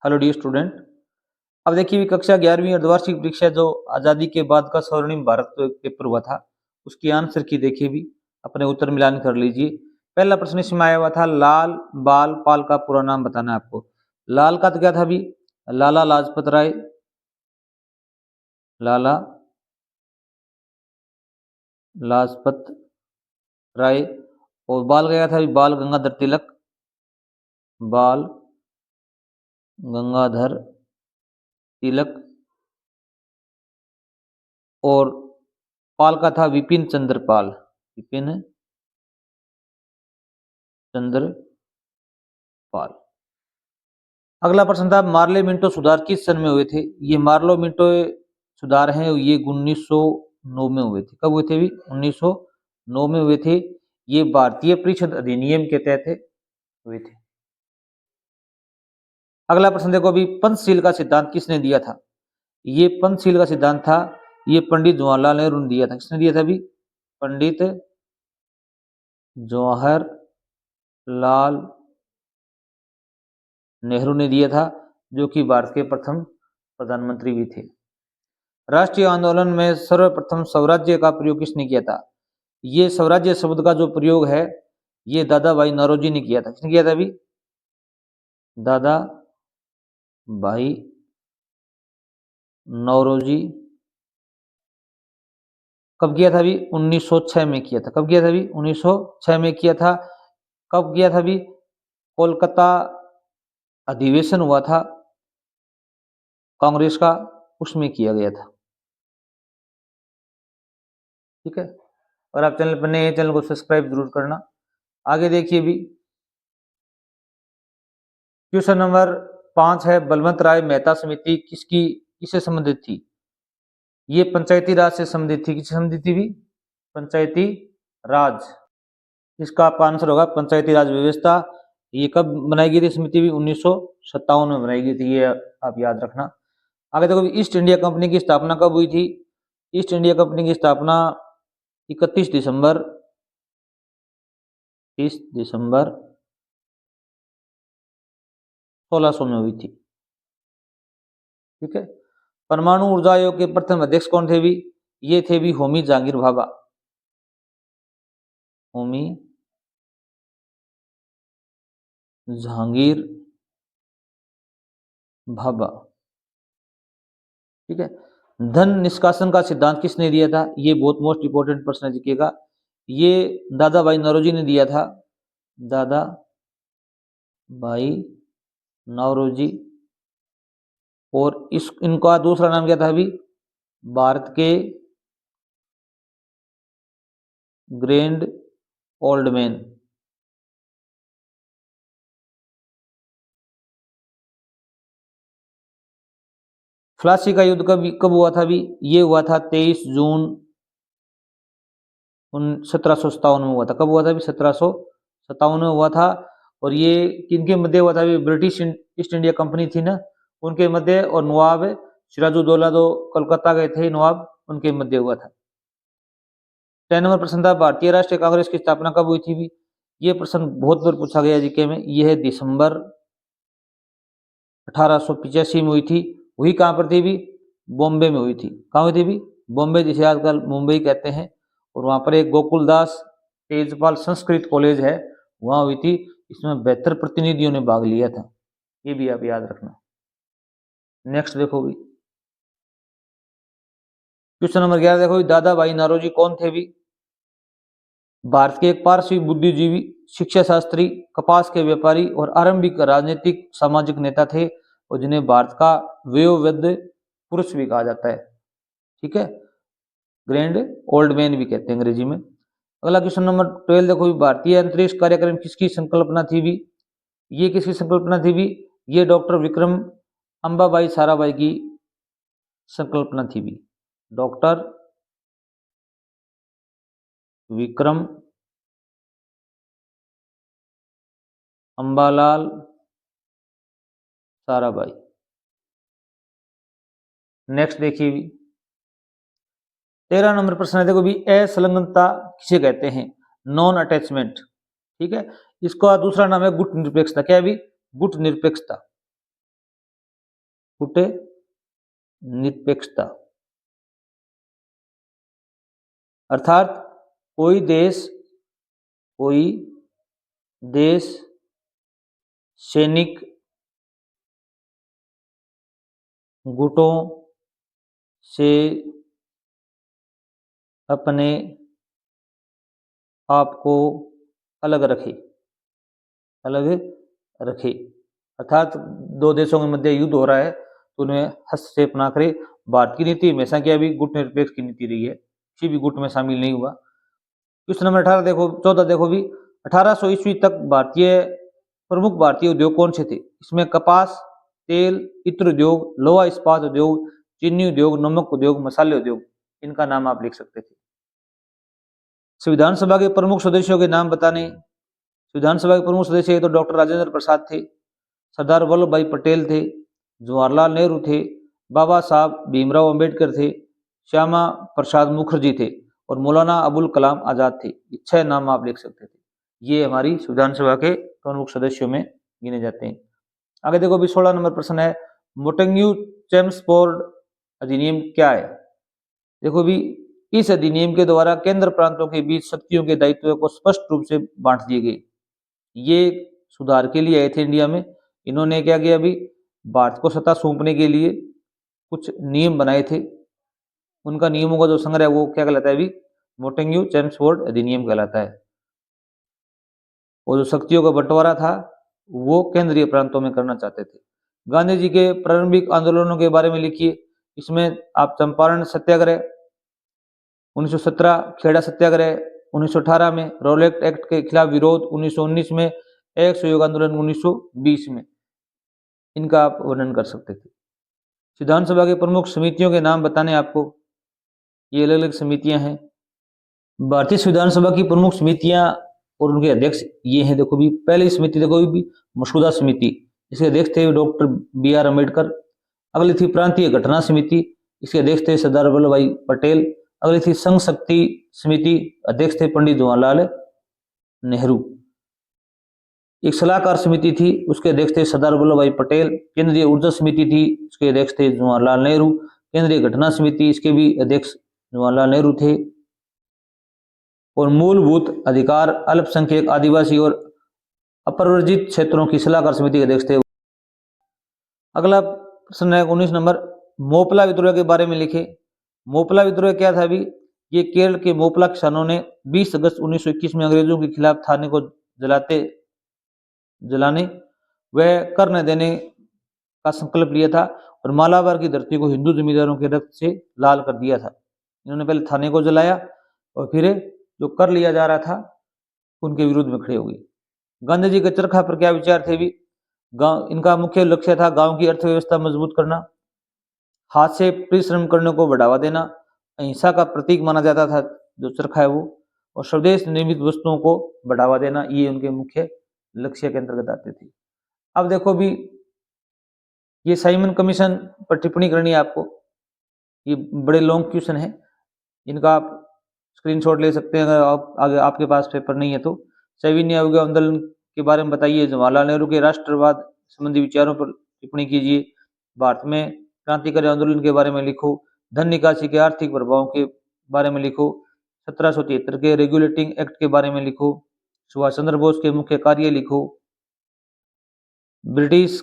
Hello dear student. अब देखिए कक्षा 11वीं अर्धवार्षिक परीक्षा जो आज़ादी के बाद का स्वर्णिम भारत पेपर हुआ था, उसकी आंसर की देखिए भी अपने उत्तर मिलान कर लीजिए। पहला प्रश्न इसमें आया हुआ था, लाल बाल पाल का पूरा नाम बताना है आपको। लाल का तो क्या था भी, लाला लाजपत राय, लाला लाजपत राय। और बाल का क्या था भी, बाल गंगाधर तिलक, बाल गंगाधर तिलक। और पाल का था विपिन चंद्र पाल, विपिन चंद्र पाल। अगला प्रश्न था, मार्ले मिंटो सुधार किस सन में हुए थे। ये मार्लो मिंटो सुधार हैं, ये 1909 में हुए थे। कब हुए थे भी, 1909 में हुए थे। ये भारतीय परिषद अधिनियम के तहत हुए थे। अगला प्रश्न देखो अभी, पंचशील का सिद्धांत किसने दिया था। ये पंचशील का सिद्धांत था, ये पंडित जवाहरलाल नेहरू ने दिया था। किसने दिया था भी, पंडित जवाहरलाल नेहरू ने दिया था, जो कि भारत के प्रथम प्रधानमंत्री भी थे। राष्ट्रीय आंदोलन में सर्वप्रथम स्वराज्य का प्रयोग किसने किया था। ये स्वराज्य शब्द का जो प्रयोग है, ये दादा भाई नौरोजी ने किया था। किसने किया था भी, दादा भाई नौरोजी। कब किया था भी, 1906 में किया था। कब किया था भी, 1906 में किया था। कब किया था भी, कोलकाता अधिवेशन हुआ था कांग्रेस का, उसमें किया गया था। ठीक है, और आप चैनल पर नए हैं, चैनल को सब्सक्राइब जरूर करना। आगे देखिए भी, क्वेश्चन नंबर 5 है, बलवंत राय मेहता समिति किससे संबंधित थी। ये पंचायती राज से संबंधित थी। किससे संबंधित थी भी, पंचायती राज। इसका आपका आंसर होगा पंचायती राज व्यवस्था। ये कब बनाई गई थी समिति भी, 1957 में बनाई गई थी, ये आप याद रखना। आगे देखो, ईस्ट इंडिया कंपनी की स्थापना कब हुई थी। ईस्ट इंडिया कंपनी की स्थापना 31 दिसंबर 1600 में हुई थी। ठीक है, परमाणु ऊर्जा आयोग के प्रथम अध्यक्ष कौन थे भी, ये थे भी होमी जहांगीर भाभा, होमी जहांगीर भाभा। ठीक है, धन निष्कासन का सिद्धांत किसने दिया था। ये बहुत मोस्ट इंपोर्टेंट प्रश्न है जीके का। ये दादा भाई नौरोजी ने दिया था, दादा भाई नौरोजी। और इनका दूसरा नाम क्या था अभी, भारत के ग्रैंड ओल्ड मैन। फ्लासी का युद्ध कब हुआ था भी, ये हुआ था 23 जून 1757 में हुआ था। कब हुआ था भी, 1757 में हुआ था। और ये किनके मध्य हुआ था भी, ब्रिटिश ईस्ट इंडिया कंपनी थी ना, उनके मध्य, और नवाब सिराजुद्दौला जो कोलकाता गए थे नवाब, उनके मध्य हुआ था। 10 नंबर प्रश्न था, भारतीय राष्ट्रीय कांग्रेस की स्थापना कब हुई थी भी। ये प्रश्न बहुत बार पूछा गया जीके में। यह है दिसंबर 1885 में हुई थी। हुई कहाँ पर थी भी, बॉम्बे में हुई थी। कहाँ हुई थी भी, बॉम्बे, जिसे आजकल मुंबई कहते हैं। और वहाँ पर एक गोकुलदास तेजपाल संस्कृत कॉलेज है, वहाँ हुई थी। इसमें 72 प्रतिनिधियों ने भाग लिया था, ये भी आप याद रखना। नेक्स्ट देखो भी, क्वेश्चन नंबर 11 देखो भी, दादा भाई नौरोजी कौन थे भी। भारत के एक पारसी बुद्धिजीवी, शिक्षा शास्त्री, कपास के व्यापारी और आरंभिक राजनीतिक सामाजिक नेता थे, और जिन्हें भारत का वयोवृद्ध पुरुष भी कहा जाता है। ठीक है, ग्रैंड ओल्ड मैन भी कहते हैं अंग्रेजी में। अगला क्वेश्चन नंबर 12 देखो भी, भारतीय अंतरिक्ष कार्यक्रम किसकी संकल्पना थी भी। ये किसकी संकल्पना थी भी, ये डॉक्टर विक्रम अंबाबाई साराभाई की संकल्पना थी भी। डॉक्टर विक्रम अंबालाल साराभाई। नेक्स्ट देखिए भी, 13 नंबर प्रश्न है देखो भी, असंलग्नता किसे कहते हैं, नॉन अटैचमेंट। ठीक है, इसका दूसरा नाम है गुट निरपेक्षता। क्या है भी, गुट निरपेक्षता। गुट निरपेक्षता, अर्थात कोई देश सैनिक गुटों से अपने आप को अलग रखे, अर्थात दो देशों के मध्य युद्ध हो रहा है तो उन्हें हस्तक्षेप ना करे। भारत की नीति हमेशा क्या भी गुट निरपेक्ष की नीति रही है, किसी भी गुट में शामिल नहीं हुआ। क्वेश्चन नंबर 14 देखो भी 1800 ईस्वी तक प्रमुख भारतीय उद्योग कौन से थे? इसमें कपास, तेल, इत्र उद्योग, लोहा इस्पात उद्योग, चीनी उद्योग, नमक उद्योग, मसाले उद्योग, इनका नाम आप लिख सकते थे। संविधान सभा के प्रमुख सदस्यों के नाम बताने। संविधान सभा के प्रमुख सदस्य तो डॉक्टर राजेंद्र प्रसाद थे, सरदार वल्लभ भाई पटेल थे, जवाहरलाल नेहरू थे, बाबा साहब भीमराव अंबेडकर थे, श्यामा प्रसाद मुखर्जी थे और मौलाना अबुल कलाम आजाद थे। 6 नाम आप लिख सकते थे। ये हमारी संविधान सभा के प्रमुख सदस्यों में गिने जाते हैं। आगे देखो भी 16 नंबर प्रश्न है, मोंटेग्यू चेम्सफोर्ड अधिनियम क्या है? देखो भी इस अधिनियम के द्वारा केंद्र प्रांतों के बीच शक्तियों के दायित्व को स्पष्ट रूप से बांट दिए गए। ये सुधार के लिए आए थे इंडिया में। इन्होंने क्या किया अभी, भारत को सत्ता सौंपने के लिए कुछ नियम बनाए थे। उनका नियमों का जो संग्रह वो क्या कहलाता है अभी, मोंटेग्यू चेम्सफोर्ड अधिनियम कहलाता है। और जो शक्तियों का बंटवारा था वो केंद्रीय प्रांतों में करना चाहते थे। गांधी जी के प्रारंभिक आंदोलनों के बारे में लिखिए। इसमें आप चंपारण सत्याग्रह 1917, खेड़ा सत्याग्रह 1918 में, रोलेट एक्ट के खिलाफ विरोध 1919 में, एक सहयोग आंदोलन 1920 में, इनका आप वर्णन कर सकते थे। संविधान सभा के प्रमुख समितियों के नाम बताने आपको। ये अलग अलग समितियां हैं। भारतीय संविधान सभा की प्रमुख समितियां और उनके अध्यक्ष ये हैं। देखो भी पहली समिति देखो भी मसौदा समिति, इसके अध्यक्ष थे डॉक्टर BR अम्बेडकर। अगली थी प्रांतीय घटना समिति, इसके अध्यक्ष थे सरदार वल्लभ भाई पटेल। अगली थी संघ शक्ति समिति, अध्यक्ष थे पंडित जवाहरलाल नेहरू। एक सलाहकार समिति थी, उसके अध्यक्ष थे सरदार वल्लभ भाई पटेल। केंद्रीय ऊर्जा समिति थी, उसके अध्यक्ष थे जवाहरलाल नेहरू। केंद्रीय घटना समिति, इसके भी अध्यक्ष जवाहरलाल नेहरू थे। और मूलभूत अधिकार, अल्पसंख्यक, आदिवासी और अपर्वजित क्षेत्रों की सलाहकार समिति के अध्यक्ष थे। अगला प्रश्न है 19 नंबर, मोपला विद्रोह के बारे में लिखे। मोपला विद्रोह क्या था अभी? ये केरल के मोपला किसानों ने 20 अगस्त 1921 में अंग्रेजों के खिलाफ थाने को जलाने व कर न देने का संकल्प लिया था और मालाबार की धरती को हिंदू जमींदारों के रक्त से लाल कर दिया था। इन्होंने पहले थाने को जलाया और फिर जो कर लिया जा रहा था उनके विरुद्ध में खड़े हो गए। गांधी जी के चरखा पर क्या विचार थे भी? गांव, इनका मुख्य लक्ष्य था गांव की अर्थव्यवस्था मजबूत करना, हाथ से परिश्रम करने को बढ़ावा देना, अहिंसा का प्रतीक माना जाता था जो चरखा है वो, और स्वदेश निर्मित वस्तुओं को बढ़ावा देना, ये उनके मुख्य लक्ष्य के अंतर्गत आते थे। अब देखो भी ये साइमन कमीशन पर टिप्पणी करनी है आपको। ये बड़े लॉन्ग क्वेश्चन है, इनका आप स्क्रीनशॉट ले सकते हैं अगर आगे आपके पास पेपर नहीं है तो। सविनय अवज्ञा आंदोलन के बारे में बताइए। जवाहरलाल नेहरू के राष्ट्रवाद संबंधी विचारों पर टिप्पणी कीजिए। भारत में क्रांतिकारी आंदोलन के बारे में लिखो। धन निकासी के आर्थिक प्रभावों के बारे में लिखो। 1773 के रेगुलेटिंग एक्ट के बारे में लिखो। सुभाष चंद्र बोस के मुख्य कार्य लिखो। ब्रिटिश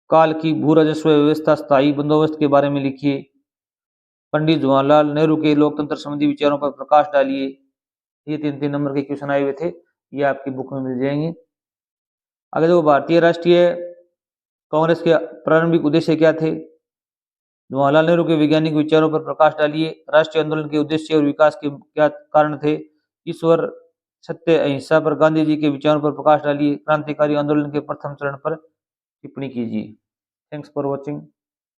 काल की भू राजस्व व्यवस्था स्थायी बंदोबस्त के बारे में लिखिए। पंडित जवाहरलाल नेहरू के लोकतंत्र संबंधी विचारों पर प्रकाश डालिए। ये 3-3 नंबर के क्वेश्चन आए हुए थे, ये आपकी बुक में मिल जाएंगे। आगे देखो भारतीय राष्ट्रीय कांग्रेस के प्रारंभिक उद्देश्य क्या थे? जवाहरलाल नेहरू के वैज्ञानिक विचारों पर प्रकाश डालिए। राष्ट्रीय आंदोलन के उद्देश्य और विकास के क्या कारण थे? ईश्वर, सत्य, अहिंसा पर गांधी जी के विचारों पर प्रकाश डालिए। क्रांतिकारी आंदोलन के प्रथम चरण पर टिप्पणी कीजिए। Thanks for watching.